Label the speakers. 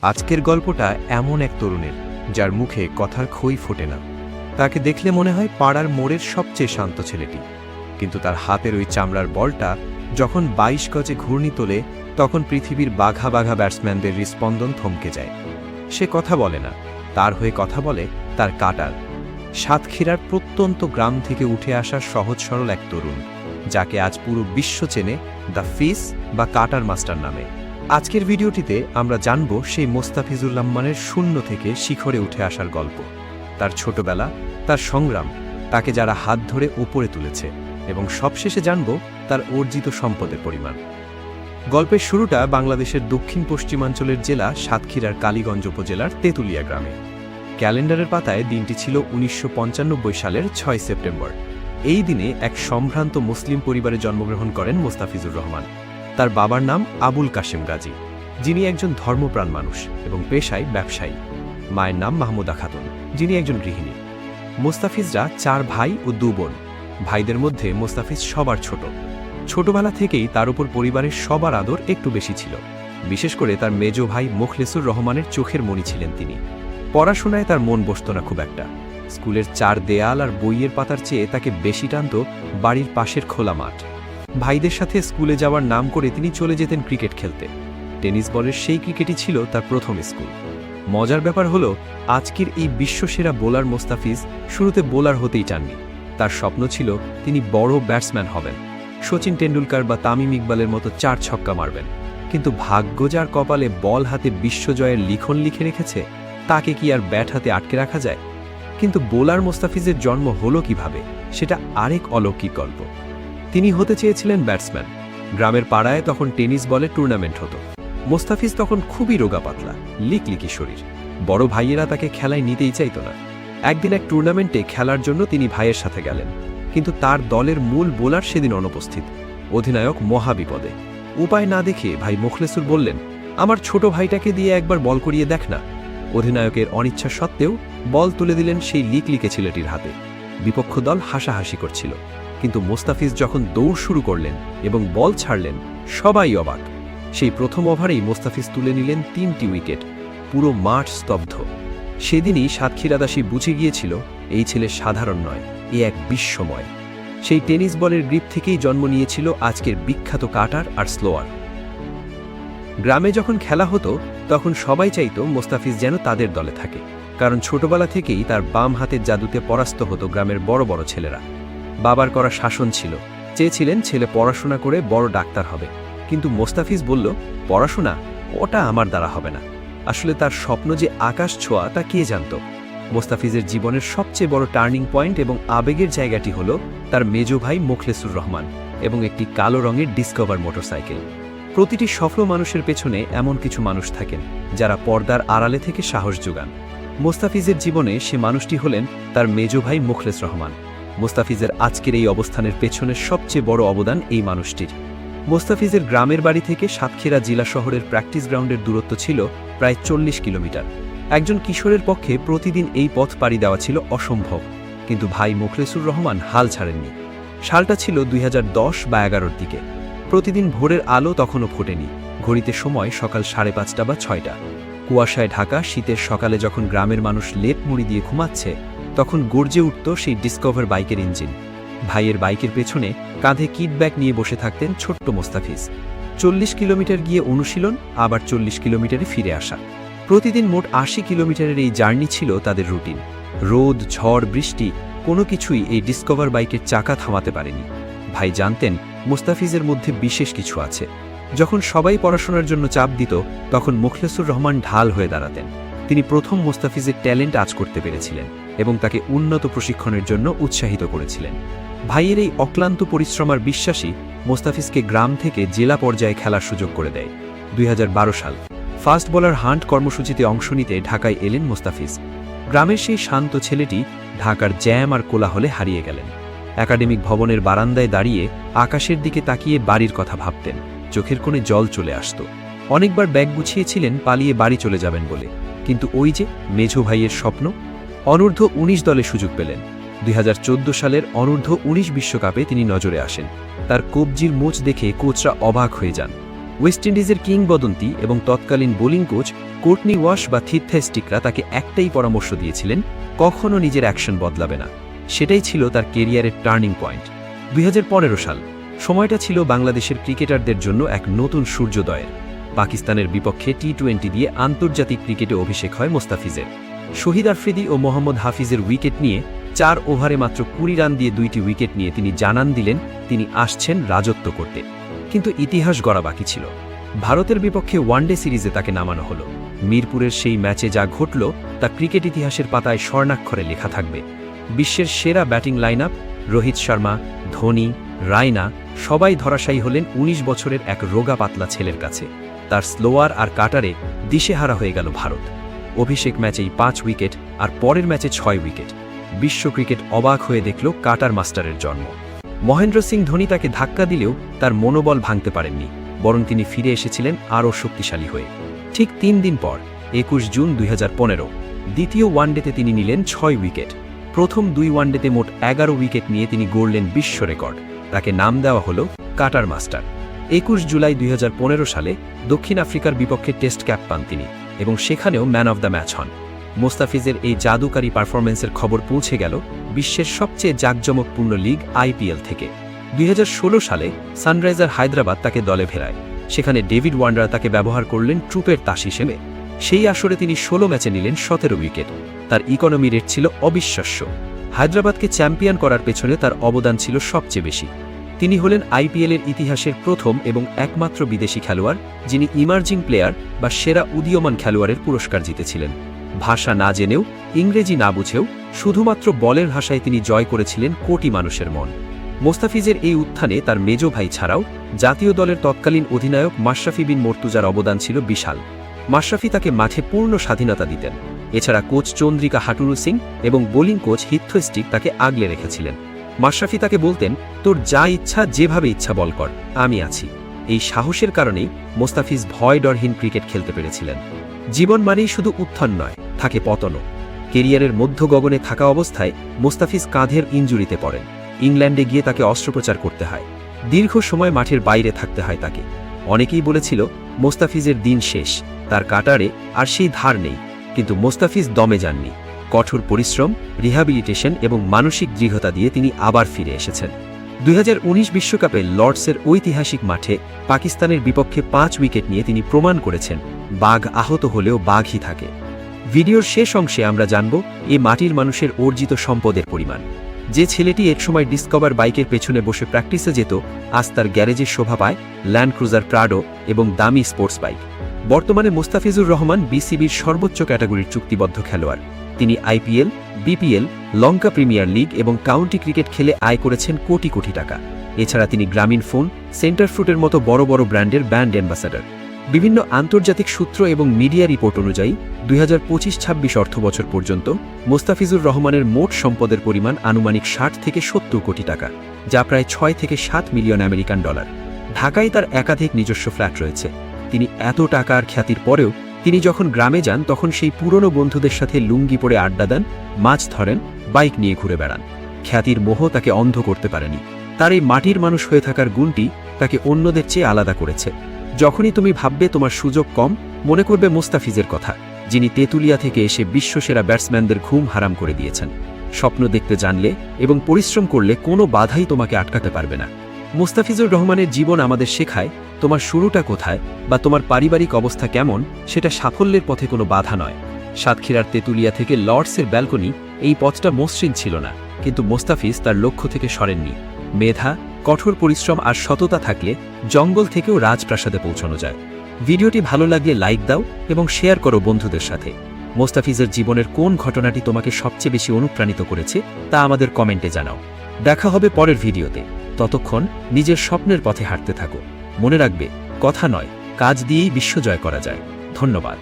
Speaker 1: আজকের গল্পটা এমন এক তরুণের যার মুখে কথার খই ফোটে না। তাকে দেখলে মনে হয় পাড়ার মোড়ের সবচেয়ে শান্ত ছেলেটি, কিন্তু তার হাতের ওই চামড়ার বলটা যখন ২২ গজে ঘূর্ণি তোলে তখন পৃথিবীর বাঘা বাঘা ব্যাটসম্যানদের হৃস্পন্দন থমকে যায়। সে কথা বলে না, তার হয়ে কথা বলে তার কাটার। সাতক্ষীরার প্রত্যন্ত গ্রাম থেকে উঠে আসা সহজ সরল এক তরুণ, যাকে আজ পুরো বিশ্ব চেনে দ্য ফিস বা কাটার মাস্টার নামে। আজকের ভিডিওটিতে আমরা জানব সেই মোস্তাফিজুর রহমানের শূন্য থেকে শিখরে উঠে আসার গল্প, তার ছোটবেলা, তার সংগ্রাম, তাকে যারা হাত ধরে উপরে তুলেছে, এবং সবশেষে জানব তার অর্জিত সম্পদের পরিমাণ। গল্পের শুরুটা বাংলাদেশের দক্ষিণ পশ্চিমাঞ্চলের জেলা সাতক্ষীরার কালীগঞ্জ উপজেলার তেঁতুলিয়া গ্রামে। ক্যালেন্ডারের পাতায় দিনটি ছিল ১৯৯৫ সালের ৬ সেপ্টেম্বর। এই দিনে এক সম্ভ্রান্ত মুসলিম পরিবারে জন্মগ্রহণ করেন মোস্তাফিজুর রহমান। তার বাবার নাম আবুল কাশেম গাজী, যিনি একজন ধর্মপ্রাণ মানুষ এবং পেশায় ব্যবসায়ী। মায়ের নাম মাহমুদা খাতুন, যিনি একজন গৃহিণী। মোস্তাফিজরা ৪ ভাই ও ২ বোন। ভাইদের মধ্যে মোস্তাফিজ সবার ছোট। ছোটবেলা থেকেই তার উপর পরিবারের সবার আদর একটু বেশি ছিল। বিশেষ করে তার মেজ ভাই মোখলেসুর রহমানের চোখের মণি ছিলেন তিনি। পড়াশোনায় তার মন বসত না খুব একটা। স্কুলের ৪ দেয়াল আর বইয়ের পাতার চেয়ে তাকে বেশি টানত বাড়ির পাশের খোলা মাঠ। ভাইদের সাথে স্কুলে যাওয়ার নাম করে তিনি চলে যেতেন ক্রিকেট খেলতে। টেনিস বলের সেই ক্রিকেটই ছিল তার প্রথম স্কুল। মজার ব্যাপার হলো, আজকের এই বিশ্বসেরা বোলার মোস্তাফিজ শুরুতে বোলার হতেই চাননি। তার স্বপ্ন ছিল তিনি বড় ব্যাটসম্যান হবেন, শচীন টেন্ডুলকার বা তামিম ইকবালের মতো ৪ ছক্কা মারবেন। কিন্তু ভাগ্য যার কপালে বল হাতে বিশ্বজয়ের লিখন লিখে রেখেছে, তাকে কি আর ব্যাট হাতে আটকে রাখা যায়? কিন্তু বোলার মোস্তাফিজের জন্ম হলো কিভাবে, সেটা আরেক অলৌকিক গল্প। তিনি হতে চেয়েছিলেন ব্যাটসম্যান। গ্রামের পাড়ায় তখন টেনিস বলে টুর্নামেন্ট হতো। মোস্তাফিজ তখন খুবই রোগা পাতলা, লিকলিকি শরীর। বড় ভাইয়েরা তাকে খেলায় নিতেই চাইত না। একদিন এক টুর্নামেন্টে খেলার জন্য তিনি ভাইয়ের সাথে গেলেন, কিন্তু তার দলের মূল বোলার সেদিন অনুপস্থিত। অধিনায়ক মহাবিপদে। উপায় না দেখে ভাই মোখলেসুর বললেন, আমার ছোট ভাইটাকে দিয়ে একবার বল করিয়ে দেখ না। অধিনায়কের অনিচ্ছা সত্ত্বেও বল তুলে দিলেন সেই লিকলিকে ছেলেটির হাতে। বিপক্ষ দল হাসাহাসি করছিল, কিন্তু মোস্তাফিজ যখন দৌড় শুরু করলেন এবং বল ছাড়লেন, সবাই অবাক। সেই প্রথম ওভারেই মোস্তাফিজ তুলে নিলেন ৩টি উইকেট। পুরো মাঠ স্তব্ধ। সেদিনই সাতক্ষীরাবাসী বুঝে গিয়েছিল, এই ছেলে সাধারণ নয়, এ এক বিস্ময়। সেই টেনিস বলের গ্রিপ থেকেই জন্ম নিয়েছিল আজকের বিখ্যাত কাটার আর স্লোয়ার। গ্রামে যখন খেলা হতো তখন সবাই চাইত মোস্তাফিজ যেন তাদের দলে থাকে, কারণ ছোটবেলা থেকেই তার বাম হাতের জাদুতে পরাস্ত হতো গ্রামের বড় বড় ছেলেরা। বাবার করা শাসন ছিল, চেয়েছিলেন ছেলে পড়াশোনা করে বড় ডাক্তার হবে, কিন্তু মোস্তাফিজ বলল, পড়াশোনা ওটা আমার দ্বারা হবে না। আসলে তার স্বপ্ন যে আকাশ ছোঁয়া তা কে জানত। মোস্তাফিজের জীবনের সবচেয়ে বড় টার্নিং পয়েন্ট এবং আবেগের জায়গাটি হল তার মেজ ভাই মোখলেসুর রহমান এবং একটি কালো রঙের ডিসকভার মোটরসাইকেল। প্রতিটি সফল মানুষের পেছনে এমন কিছু মানুষ থাকেন যারা পর্দার আড়ালে থেকে সাহস যোগান। মোস্তাফিজের জীবনে সে মানুষটি হলেন তার মেজ ভাই মোখলেস রহমান। মোস্তাফিজের আজকের এই অবস্থানের পেছনের সবচেয়ে বড় অবদান এই মানুষটির। মোস্তাফিজের গ্রামের বাড়ি থেকে সাতক্ষীরা জেলা শহরের প্র্যাকটিস গ্রাউন্ডের দূরত্ব ছিল প্রায় ৪০ কিলোমিটার। একজন কিশোরের পক্ষে প্রতিদিন এই পথ পাড়ি দেওয়া ছিল অসম্ভব, কিন্তু ভাই মোখলেসুর রহমান হাল ছাড়েননি। সালটা ছিল ২০১০ বা ১১-র দিকে। প্রতিদিন ভোরের আলো তখনও ফোটেনি। ঘড়িতে সময় সকাল ৫:৩০ বা ৬টা। কুয়াশায় ঢাকা শীতের সকালে যখন গ্রামের মানুষ লেপ মুড়ি দিয়ে ঘুমাচ্ছে, তখন গর্জে উঠত সেই ডিসকভার বাইকের ইঞ্জিন। ভাইয়ের বাইকের পেছনে কাঁধে কিট ব্যাগ নিয়ে বসে থাকতেন ছোট্ট মোস্তাফিজ। ৪০ কিলোমিটার গিয়ে অনুশীলন, আবার ৪০ কিলোমিটারে ফিরে আসা। প্রতিদিন মোট ৮০ কিলোমিটারের এই জার্নি ছিল তাদের রুটিন। রোদ, ঝড়, বৃষ্টি কোনো কিছুই এই ডিসকভার বাইকের চাকা থামাতে পারেনি। ভাই জানতেন মোস্তাফিজের মধ্যে বিশেষ কিছু আছে। যখন সবাই পড়াশোনার জন্য চাপ দিত, তখন মোখলেসুর রহমান ঢাল হয়ে দাঁড়াতেন। তিনি প্রথম মোস্তাফিজের ট্যালেন্ট আজ করতে পেরেছিলেন এবং তাকে উন্নত প্রশিক্ষণের জন্য উৎসাহিত করেছিলেন। ভাইয়ের এই অক্লান্ত পরিশ্রম আর বিশ্বাসী মোস্তাফিজকে গ্রাম থেকে জেলা পর্যায়ে খেলার সুযোগ করে দেয়। ২০১২ সাল ফাস্ট বোলার হান্ট কর্মসূচিতে অংশ নিতে ঢাকায় এলেন মোস্তাফিজ। গ্রামের সেই শান্ত ছেলেটি ঢাকার জ্যাম আর কোলাহলে হারিয়ে গেলেন। একাডেমিক ভবনের বারান্দায় দাঁড়িয়ে আকাশের দিকে তাকিয়ে বাড়ির কথা ভাবতেন। চোখের কোণে জল চলে আসত। অনেকবার ব্যাগ গুছিয়েছিলেন পালিয়ে বাড়ি চলে যাবেন বলে, কিন্তু ওই যে মেঝো ভাইয়ের স্বপ্ন। অনূর্ধ্ব ১৯ দলে সুযোগ পেলেন। ২০১৪ সালের অনূর্ধ্ব ১৯ বিশ্বকাপে তিনি নজরে আসেন। তার কবজির মোচ দেখে কোচরা অবাক হয়ে যান। ওয়েস্ট ইন্ডিজের কিংবদন্তি এবং তৎকালীন বোলিং কোচ কোর্টনি ওয়াশ বা থিথেস্টিকরা তাকে একটাই পরামর্শ দিয়েছিলেন, কখনও নিজের অ্যাকশন বদলাবে না। সেটাই ছিল তার কেরিয়ারের টার্নিং পয়েন্ট। 2015 সাল, সময়টা ছিল বাংলাদেশের ক্রিকেটারদের জন্য এক নতুন সূর্যোদয়ের। পাকিস্তানের বিপক্ষে টি-20 দিয়ে আন্তর্জাতিক ক্রিকেটে অভিষেক হয় মোস্তাফিজের। শহীদ আফ্রিদি ও মোহাম্মদ হাফিজের উইকেট নিয়ে 4 ওভারে মাত্র 20 রান দিয়ে 2টি উইকেট নিয়ে তিনি জানান দিলেন তিনি আসছেন রাজত্ব করতে। কিন্তু ইতিহাস গড়া বাকি ছিল। ভারতের বিপক্ষে ওয়ানডে সিরিজে তাকে নামানো হলো। মিরপুরের সেই ম্যাচে যা ঘটল তা ক্রিকেট ইতিহাসের পাতায় স্বর্ণাক্ষরে লেখা থাকবে। বিশ্বের সেরা batting line up, Rohit Sharma, Dhoni, Raina সবাই ধরাশায়ী হলেন 19 বছরের এক রোগা পাতলা ছেলের কাছে। তার স্লোয়ার আর কাটারে দিশেহারা হয়ে গেল ভারত। অভিষেক ম্যাচেই 5 উইকেট আর পরের ম্যাচে 6 উইকেট। বিশ্ব ক্রিকেট অবাক হয়ে দেখল কাটার মাস্টারের জন্ম। মহেন্দ্র সিং ধোনি তাকে ধাক্কা দিলেও তার মনোবল ভাঙতে পারেননি, বরং তিনি ফিরে এসেছিলেন আরও শক্তিশালী হয়ে। ঠিক 3 দিন পর 21 জুন 2015 দ্বিতীয় ওয়ানডেতে তিনি নিলেন 6 উইকেট। প্রথম 2 ওয়ানডেতে মোট 11 উইকেট নিয়ে তিনি গড়লেন বিশ্ব রেকর্ড। তাকে নাম দেওয়া হলো কাটার মাস্টার। 21 জুলাই 2015 সালে দক্ষিণ আফ্রিকার বিপক্ষে টেস্ট ক্যাপ পান তিনি এবং সেখানেও ম্যান অব দ্য ম্যাচ হন। মোস্তাফিজের এই জাদুকারী পারফরম্যান্সের খবর পৌঁছে গেল বিশ্বের সবচেয়ে জাঁকজমকপূর্ণ লিগ আইপিএল থেকে। 2016 সালে সানরাইজার হায়দ্রাবাদ তাকে দলে ফেরায়। সেখানে ডেভিড ওয়ার্নার তাকে ব্যবহার করলেন ট্রুপের তাস হিসেবে। সেই আসরে তিনি 16 ম্যাচে নিলেন 17 উইকেট। তার ইকোনমি রেট ছিল অবিশ্বাস্য। হায়দ্রাবাদকে চ্যাম্পিয়ন করার পেছনে তার অবদান ছিল সবচেয়ে বেশি। তিনি হলেন আইপিএলের ইতিহাসের প্রথম এবং একমাত্র বিদেশি খেলোয়াড় যিনি ইমার্জিং প্লেয়ার বা সেরা উদীয়মান খেলোয়াড়ের পুরস্কার জিতেছিলেন। ভাষা না জেনেও, ইংরেজি না বুঝেও শুধুমাত্র বলের ভাষায় তিনি জয় করেছিলেন কোটি মানুষের মন। মোস্তাফিজের এই উত্থানে তার মেজ ভাই ছাড়াও জাতীয় দলের তৎকালীন অধিনায়ক মাশরাফি বিন মর্তুজার অবদান ছিল বিশাল। মাশরাফি তাকে মাঠে পূর্ণ স্বাধীনতা দিতেন। এছাড়া কোচ চন্দ্রিকা হাটুরু সিং এবং বোলিং কোচ হিথেস্টিক তাকে আগলে রেখেছিলেন। মাশরাফি তাকে বলতেন, তোর যা ইচ্ছা যেভাবে ইচ্ছা বল কর, আমি আছি। এই সাহসের কারণেই মোস্তাফিজ ভয় ডরহীন ক্রিকেট খেলতে পেরেছিলেন। জীবন মানেই শুধু উত্থান নয়, থাকে পতনও। কেরিয়ারের মধ্য গগনে থাকা অবস্থায় মোস্তাফিজ কাঁধের ইনজুরিতে পড়েন। ইংল্যান্ডে গিয়ে তাকে অস্ত্রোপচার করতে হয়। দীর্ঘ সময় মাঠের বাইরে থাকতে হয় তাকে। অনেকেই বলেছিল মোস্তাফিজের দিন শেষ, তার কাটারে আর সেই ধার নেই। কিন্তু মোস্তাফিজ দমে যাননি। কঠোর পরিশ্রম, রিহ্যাবিলিটেশন এবং মানসিক দৃঢ়তা দিয়ে তিনি আবার ফিরে এসেছেন। 2019 বিশ্বকাপে লর্ডসের ঐতিহাসিক মাঠে পাকিস্তানের বিপক্ষে 5 উইকেট নিয়ে তিনি প্রমাণ করেছেন বাঘ আহত হলেও বাঘই থাকে। ভিডিওর শেষ অংশে আমরা জানব এই মাটির মানুষের অর্জিত সম্পদের পরিমাণ। যে ছেলেটি একসময় ডিসকভার বাইকের পেছনে বসে প্র্যাকটিসে যেত, আজ তার গ্যারেজের শোভা পায় ল্যান্ড ক্রুজার প্রাডো এবং দামি স্পোর্টস বাইক। বর্তমানে মোস্তাফিজুর রহমান বিসিবির সর্বোচ্চ ক্যাটাগরির চুক্তিবদ্ধ খেলোয়াড়। তিনি আইপিএল, বিপিএল, লঙ্কা প্রিমিয়ার লিগ এবং কাউন্টি ক্রিকেট খেলে আয় করেছেন কোটি কোটি টাকা। এছাড়া তিনি গ্রামীণ ফোন, সেন্টার ফ্রুটের মতো বড় বড় ব্র্যান্ডের ব্র্যান্ড অ্যাম্বাসাডর। বিভিন্ন আন্তর্জাতিক সূত্র এবং মিডিয়া রিপোর্ট অনুযায়ী 2025-26 অর্থবছর পর্যন্ত মোস্তাফিজুর রহমানের মোট সম্পদের পরিমাণ আনুমানিক 60 থেকে 70 কোটি টাকা, যা প্রায় 6 থেকে 7 মিলিয়ন আমেরিকান ডলার। ঢাকায় তার একাধিক নিজস্ব ফ্ল্যাট রয়েছে। তিনি এত টাকার খ্যাতির পরেও তিনি যখন গ্রামে যান তখন সেই পুরনো বন্ধুদের সাথে লুঙ্গি পরে আড্ডা দেন, মাছ ধরেন, বাইক নিয়ে ঘুরে বেড়ান। খ্যাতির মোহ তাকে অন্ধ করতে পারেনি। তার এই মাটির মানুষ হয়ে থাকার গুণটি তাকে অন্যদের চেয়ে আলাদা করেছে। যখনই তুমি ভাববে তোমার সুযোগ কম, মনে করবে মোস্তাফিজের কথা, যিনি তেঁতুলিয়া থেকে এসে বিশ্বসেরা ব্যাটসম্যানদের ঘুম হারাম করে দিয়েছেন। স্বপ্ন দেখতে জানলে এবং পরিশ্রম করলে কোনো বাধাই তোমাকে আটকাতে পারবে না। মোস্তাফিজুর রহমানের জীবন আমাদের শেখায় তোমার শুরুটা কোথায় বা তোমার পারিবারিক অবস্থা কেমন সেটা সাফল্যের পথে কোনো বাধা নয়। সাতক্ষীরার তেঁতুলিয়া থেকে লর্ডসের ব্যালকনি, এই পথটা মসৃণ ছিল না, কিন্তু মোস্তাফিজ তার লক্ষ্য থেকে সরেননি। মেধা, কঠোর পরিশ্রম আর সততা থাকলে জঙ্গল থেকেও রাজপ্রাসাদে পৌঁছানো যায়। ভিডিওটি ভালো লাগলে লাইক দাও এবং শেয়ার করো বন্ধুদের সাথে। মোস্তাফিজের জীবনের কোন ঘটনাটি তোমাকে সবচেয়ে বেশি অনুপ্রাণিত করেছে তা আমাদের কমেন্টে জানাও। দেখা হবে পরের ভিডিওতে। ততক্ষণ নিজের স্বপ্নের পথে হাঁটতে থাকো। মনে রাখবে, কথা নয়, কাজ দিয়েই বিশ্বজয় করা যায়। ধন্যবাদ।